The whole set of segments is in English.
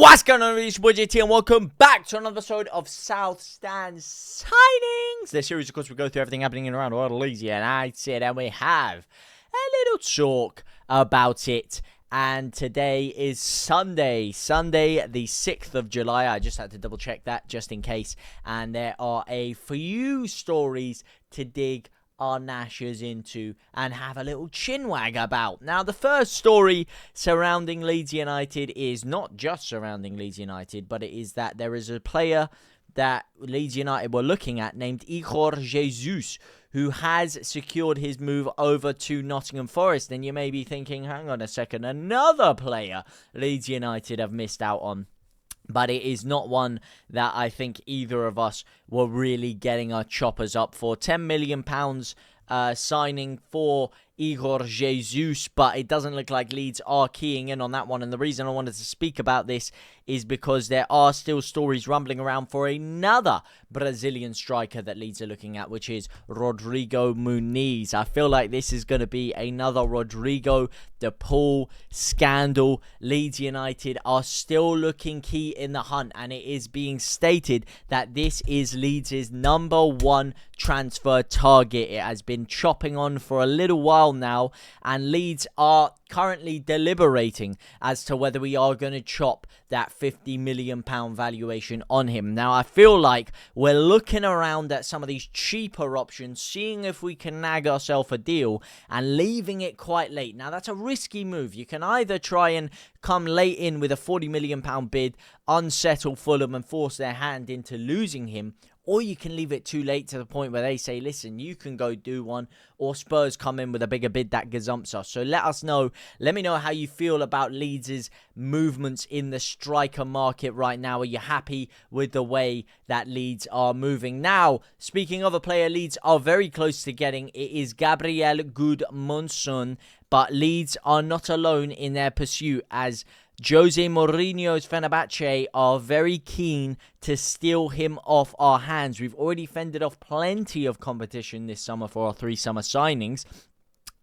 What's going on, it's your boy JT, and welcome back to another episode of South Stand Signings. The series, of course, we go through everything happening in around the world of Leeds United, and we have a little talk about it. And today is Sunday the 6th of July. I just had to double check that just in case. And there are a few stories to dig our gnashers into and have a little chinwag about. Now, the first story surrounding Leeds United is not just surrounding Leeds United, but it is that there is a player that Leeds United were looking at named Igor Jesus, who has secured his move over to Nottingham Forest. And you may be thinking, hang on a second, another player Leeds United have missed out on. But it is not one that I think either of us were really getting our choppers up for. £10 million signing for Igor Jesus, but it doesn't look like Leeds are keying in on that one. And the reason I wanted to speak about this is because there are still stories rumbling around for another Brazilian striker that Leeds are looking at, which is Rodrigo Muniz. I feel like this is going to be another Rodrigo de Paul scandal. Leeds United are still looking key in the hunt, and it is being stated that this is Leeds' #1 transfer target. It has been chopping on for a little while now, and Leeds are currently deliberating as to whether we are going to chop that £50 million valuation on him. Now, I feel like we're looking around at some of these cheaper options, seeing if we can nag ourselves a deal and leaving it quite late. Now, that's a risky move. You can either try and come late in with a £40 million bid, unsettle Fulham and force their hand into losing him, or you can leave it too late to the point where they say, listen, you can go do one, or Spurs come in with a bigger bid that gazumps us. So let us know. Let me know how you feel about Leeds' movements in the striker market right now. Are you happy with the way that Leeds are moving? Now, speaking of a player Leeds are very close to getting, it is Gabriel Gudmundsson. But Leeds are not alone in their pursuit, as Jose Mourinho's Fenerbahce are very keen to steal him off our hands. We've already fended off plenty of competition this summer for our 3 summer signings.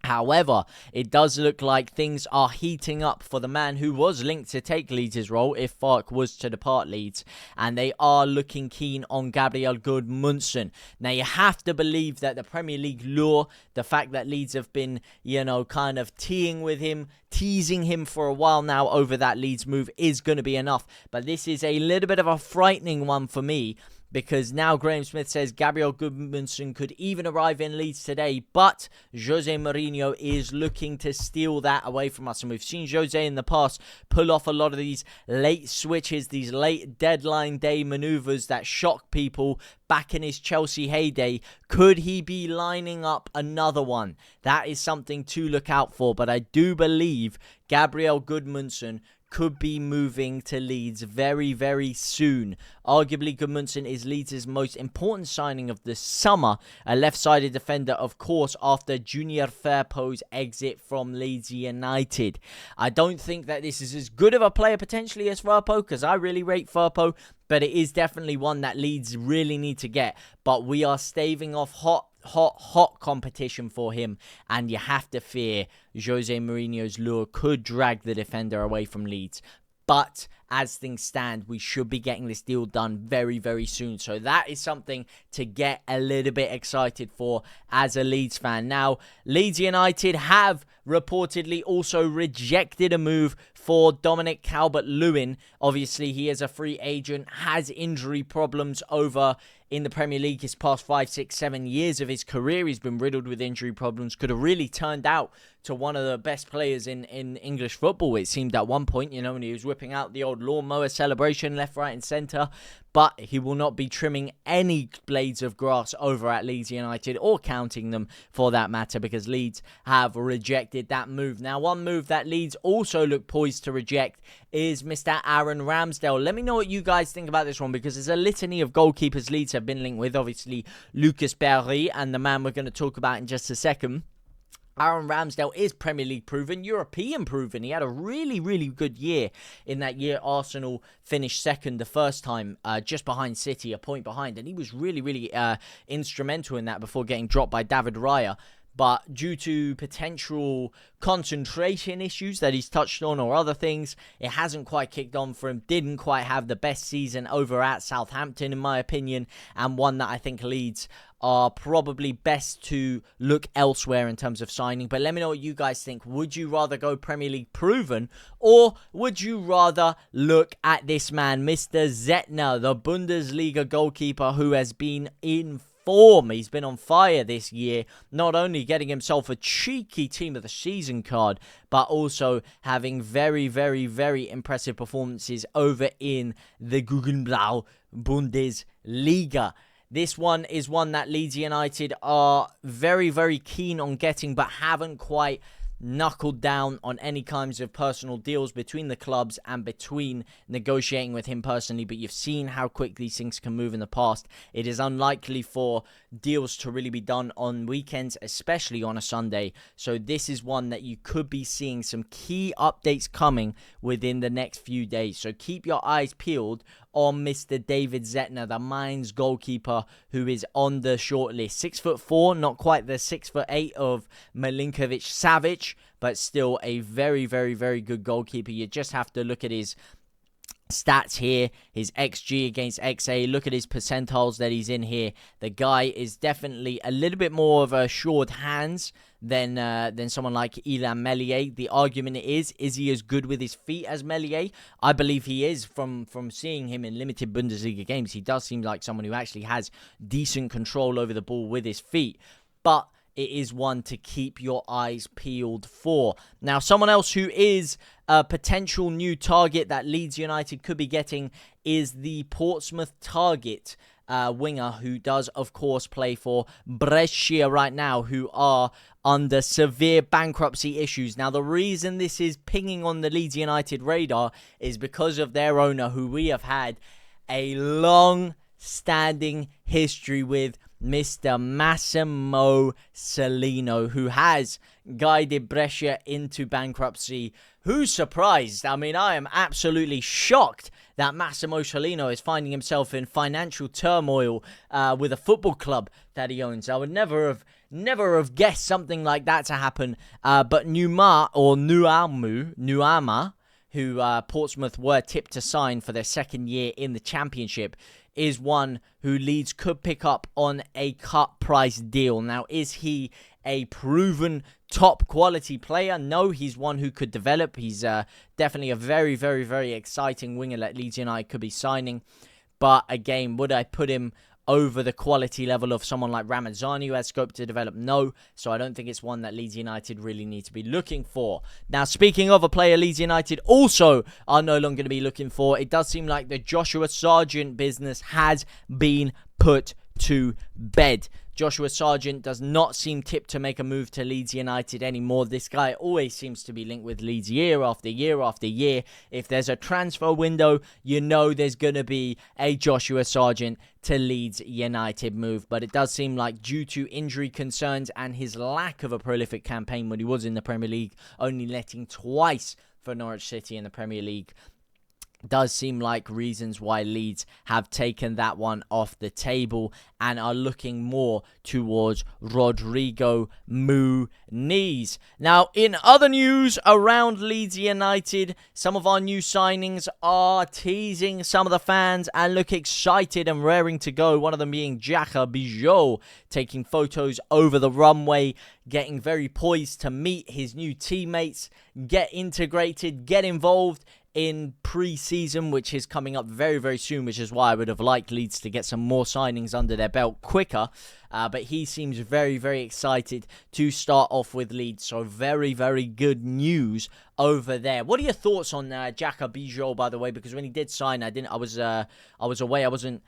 However, it does look like things are heating up for the man who was linked to take Leeds' role if Farke was to depart Leeds. And they are looking keen on Gabriel Gudmundsson. Now, you have to believe that the Premier League lure, the fact that Leeds have been, kind of teasing him for a while now over that Leeds move is going to be enough. But this is a little bit of a frightening one for me, because now Graham Smith says Gabriel Gudmundsson could even arrive in Leeds today, but Jose Mourinho is looking to steal that away from us. And we've seen Jose in the past pull off a lot of these late switches, these late deadline day maneuvers that shock people back in his Chelsea heyday. Could he be lining up another one? That is something to look out for, but I do believe Gabriel Gudmundsson could be moving to Leeds very, very soon. Arguably, Gudmundsson is Leeds' most important signing of the summer. A left-sided defender, of course, after Junior Firpo's exit from Leeds United. I don't think that this is as good of a player potentially as Firpo, because I really rate Firpo, but it is definitely one that Leeds really need to get. But we are staving off hot competition for him, and you have to fear Jose Mourinho's lure could drag the defender away from Leeds. But as things stand, we should be getting this deal done very, very soon. So that is something to get a little bit excited for as a Leeds fan. Now, Leeds United have reportedly also rejected a move for Dominic Calvert-Lewin. Obviously, he is a free agent, has injury problems over in the Premier League. His past 5, 6, 7 years of his career, he's been riddled with injury problems. Could have really turned out to one of the best players in English football, it seemed at one point, when he was whipping out the old lawnmower celebration left, right and centre. But he will not be trimming any blades of grass over at Leeds United, or counting them for that matter, because Leeds have rejected that move. Now, one move that Leeds also look poised to reject is Mr. Aaron Ramsdale. Let me know what you guys think about this one, because there's a litany of goalkeepers Leeds have been linked with. Obviously, Lucas Berry and the man we're going to talk about in just a second. Aaron Ramsdale is Premier League proven, European proven. He had a really, really good year in that year. Arsenal finished second the first time, just behind City, a point behind. And he was really, really instrumental in that before getting dropped by David Raya. but due to potential concentration issues that he's touched on or other things, it hasn't quite kicked on for him. Didn't quite have the best season over at Southampton, in my opinion, and one that I think Leeds are probably best to look elsewhere in terms of signing. But let me know what you guys think. Would you rather go Premier League proven, or would you rather look at this man, Mr. Zettner, the Bundesliga goalkeeper who has been in form? He's been on fire this year, not only getting himself a cheeky team of the season card, but also having very, very, very impressive performances over in the Guggenblau Bundesliga. This one is one that Leeds United are very, very keen on getting, but haven't quite knuckled down on any kinds of personal deals between the clubs and between negotiating with him personally. But you've seen how quick these things can move in the past. It is unlikely for deals to really be done on weekends, especially on a Sunday. So this is one that you could be seeing some key updates coming within the next few days. So keep your eyes peeled on Mr. David Zettner, the Mainz goalkeeper, who is on the shortlist. 6'4", not quite the 6'8" of Milinkovic-Savic, but still a very, very, very good goalkeeper. You just have to look at his stats here, his XG against XA. Look at his percentiles that he's in here. The guy is definitely a little bit more of a short hands than someone like Illan Meslier. The argument is he as good with his feet as Meslier? I believe he is. From seeing him in limited Bundesliga games, he does seem like someone who actually has decent control over the ball with his feet. But it is one to keep your eyes peeled for. Now, someone else who is a potential new target that Leeds United could be getting is the Portsmouth target winger, who does, of course, play for Brescia right now, who are under severe bankruptcy issues. Now, the reason this is pinging on the Leeds United radar is because of their owner, who we have had a long-standing history with, Mr. Massimo Cellino, who has guided Brescia into bankruptcy. Who's surprised? I mean, I am absolutely shocked that Massimo Cellino is finding himself in financial turmoil with a football club that he owns. I would never have guessed something like that to happen. But Nuama, who Portsmouth were tipped to sign for their second year in the Championship, is one who Leeds could pick up on a cut price deal. Now, is he a proven top quality player? No, he's one who could develop. He's definitely a very, very, very exciting winger that Leeds United could be signing. But again, would I put him over the quality level of someone like Ramazani, who has scope to develop? No. So I don't think it's one that Leeds United really need to be looking for. Now, speaking of a player Leeds United also are no longer going to be looking for, it does seem like the Joshua Sargent business has been put to bed. Joshua Sargent does not seem tipped to make a move to Leeds United anymore. This guy always seems to be linked with Leeds year after year after year. If there's a transfer window, you know there's going to be a Joshua Sargent to Leeds United move. But it does seem like, due to injury concerns and his lack of a prolific campaign when he was in the Premier League, only letting twice for Norwich City in the Premier League, does seem like reasons why Leeds have taken that one off the table and are looking more towards Rodrigo Muniz. Now, in other news around Leeds United, some of our new signings are teasing some of the fans and look excited and raring to go. One of them being Xhaka Bijou, taking photos over the runway, getting very poised to meet his new teammates, get integrated, get involved in pre-season, which is coming up very, very soon, which is why I would have liked Leeds to get some more signings under their belt quicker. But he seems very, very excited to start off with Leeds. So very, very good news over there. What are your thoughts on Xhaka Bijou, by the way? Because when he did sign, I was away. I wasn't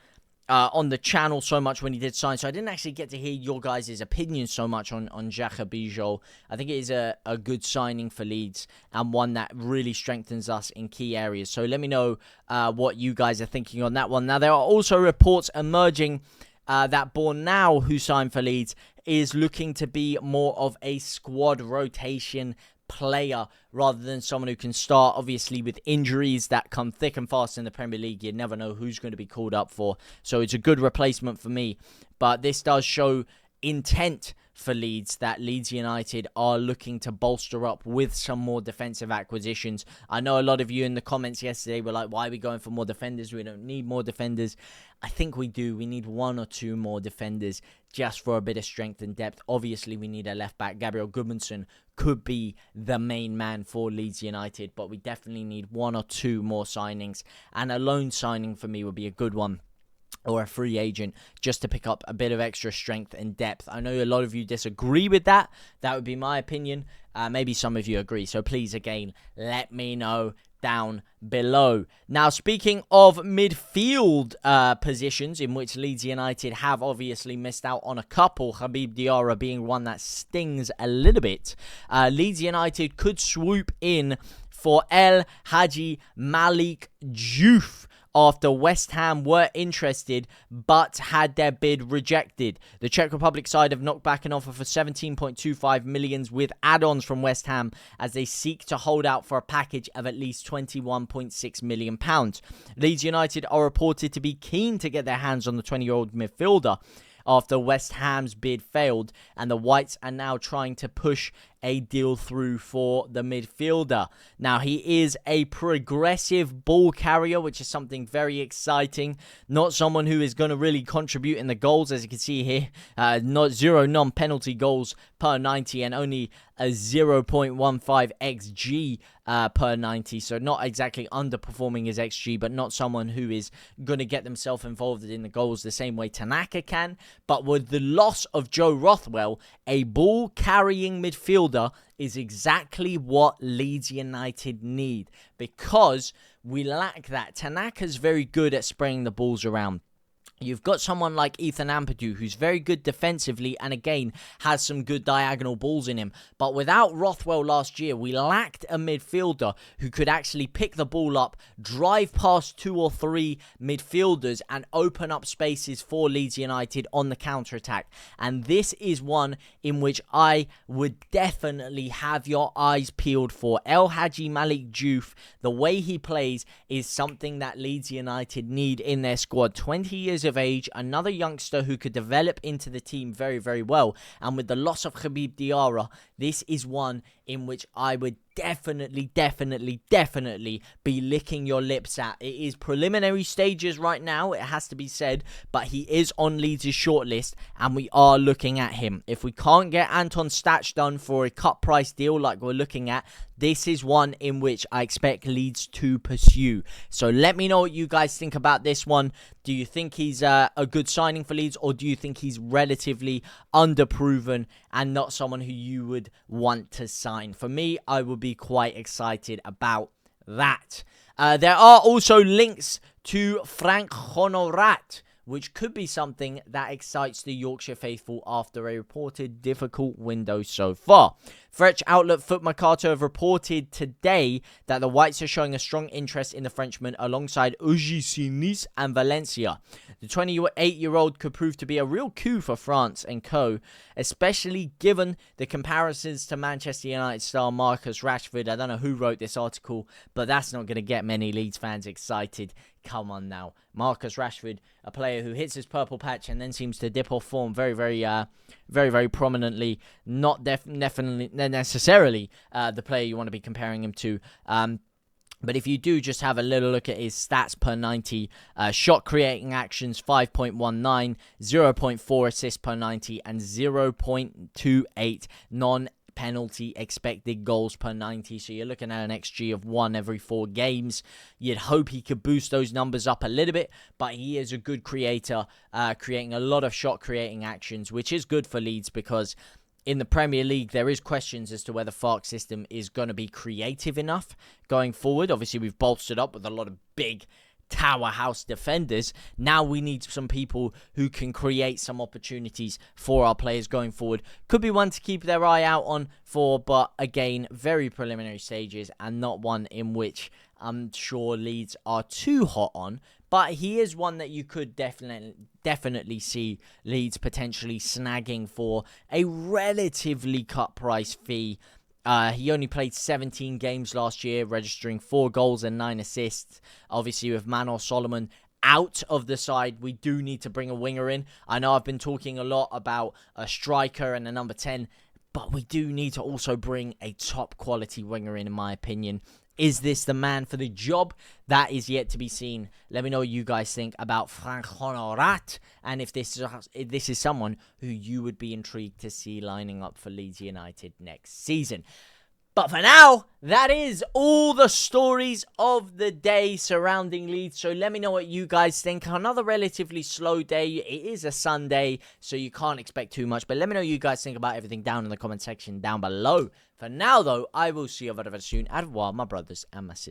on the channel so much when he did sign, so I didn't actually get to hear your guys' opinions so much on Xhaka Bijou. I think it is a good signing for Leeds and one that really strengthens us in key areas. So let me know what you guys are thinking on that one. Now, there are also reports emerging that Bornau, who signed for Leeds, is looking to be more of a squad rotation player rather than someone who can start. Obviously, with injuries that come thick and fast in the Premier League, you never know who's going to be called up for. So it's a good replacement for me. But this does show intent for Leeds that Leeds United are looking to bolster up with some more defensive acquisitions. I know a lot of you in the comments yesterday were like, why are we going for more defenders? We don't need more defenders. I think we do. We need 1 or 2 more defenders just for a bit of strength and depth. Obviously, we need a left back. Gabriel Gudmundsson could be the main man for Leeds United, but we definitely need 1 or 2 more signings. And a loan signing for me would be a good one, or a free agent, just to pick up a bit of extra strength and depth. I know a lot of you disagree with that. That would be my opinion. Maybe some of you agree. So please, again, let me know down below. Now, speaking of midfield positions in which Leeds United have obviously missed out on a couple, Habib Diarra being one that stings a little bit, Leeds United could swoop in for Hadji Malick Diouf after West Ham were interested but had their bid rejected. The Czech Republic side have knocked back an offer for 17.25 million with add-ons from West Ham as they seek to hold out for a package of at least £21.6 million. Leeds United are reported to be keen to get their hands on the 20-year-old midfielder after West Ham's bid failed, and the Whites are now trying to push a deal through for the midfielder. Now, he is a progressive ball carrier, which is something very exciting. Not someone who is going to really contribute in the goals, as you can see here. Not 0 non-penalty goals per 90 and only a 0.15 XG per 90. So not exactly underperforming his XG, but not someone who is going to get themselves involved in the goals the same way Tanaka can. But with the loss of Joe Rothwell, a ball-carrying midfielder is exactly what Leeds United need, because we lack that. Tanaka's very good at spraying the balls around. You've got someone like Ethan Ampadu, who's very good defensively and, again, has some good diagonal balls in him. But without Rothwell last year, we lacked a midfielder who could actually pick the ball up, drive past 2 or 3 midfielders and open up spaces for Leeds United on the counter-attack. And this is one in which I would definitely have your eyes peeled for. Hadji Malick Diouf, the way he plays is something that Leeds United need in their squad. 20 years of age, another youngster who could develop into the team very, very well. And with the loss of Habib Diarra, this is one in which I would definitely be licking your lips at. It is preliminary stages right now, it has to be said, but he is on Leeds' shortlist and we are looking at him. If we can't get Anton Stach done for a cut price deal like we're looking at, this is one in which I expect Leeds to pursue. So let me know what you guys think about this one. Do you think he's a good signing for Leeds, or do you think he's relatively underproven and not someone who you would want to sign? For me, I would be quite excited about that. There are also links to Franck Honorat, which could be something that excites the Yorkshire faithful after a reported difficult window so far. French outlet Foot Mercato have reported today that the Whites are showing a strong interest in the Frenchman alongside OGC Nice and Valencia. The 28-year-old could prove to be a real coup for France and co, especially given the comparisons to Manchester United star Marcus Rashford. I don't know who wrote this article, but that's not going to get many Leeds fans excited. Come on now. Marcus Rashford, a player who hits his purple patch and then seems to dip off form very prominently. Not necessarily the player you want to be comparing him to. But if you do just have a little look at his stats per 90, shot creating actions 5.19, 0.4 assists per 90, and 0.28 non-penalty expected goals per 90. So you're looking at an XG of 1 every 4 games. You'd hope he could boost those numbers up a little bit, but he is a good creator, creating a lot of shot creating actions, which is good for Leeds because in the Premier League, there is questions as to whether Farke's system is going to be creative enough going forward. Obviously, we've bolstered up with a lot of big tower house defenders. Now we need some people who can create some opportunities for our players going forward. Could be one to keep their eye out on for, but again, very preliminary stages and not one in which I'm sure Leeds are too hot on. But he is one that you could definitely see Leeds potentially snagging for a relatively cut price fee. He only played 17 games last year, registering 4 goals and 9 assists. Obviously, with Manor Solomon out of the side. We do need to bring a winger in. I know I've been talking a lot about a striker and a number 10, but we do need to also bring a top quality winger in my opinion. Is this the man for the job? That is yet to be seen. Let me know what you guys think about Franck Honorat, and if this is someone who you would be intrigued to see lining up for Leeds United next season. But for now, that is all the stories of the day surrounding Leeds. So let me know what you guys think. Another relatively slow day. It is a Sunday, so you can't expect too much. But let me know what you guys think about everything down in the comment section down below. For now, though, I will see you very soon. Au revoir, my brothers and my sisters.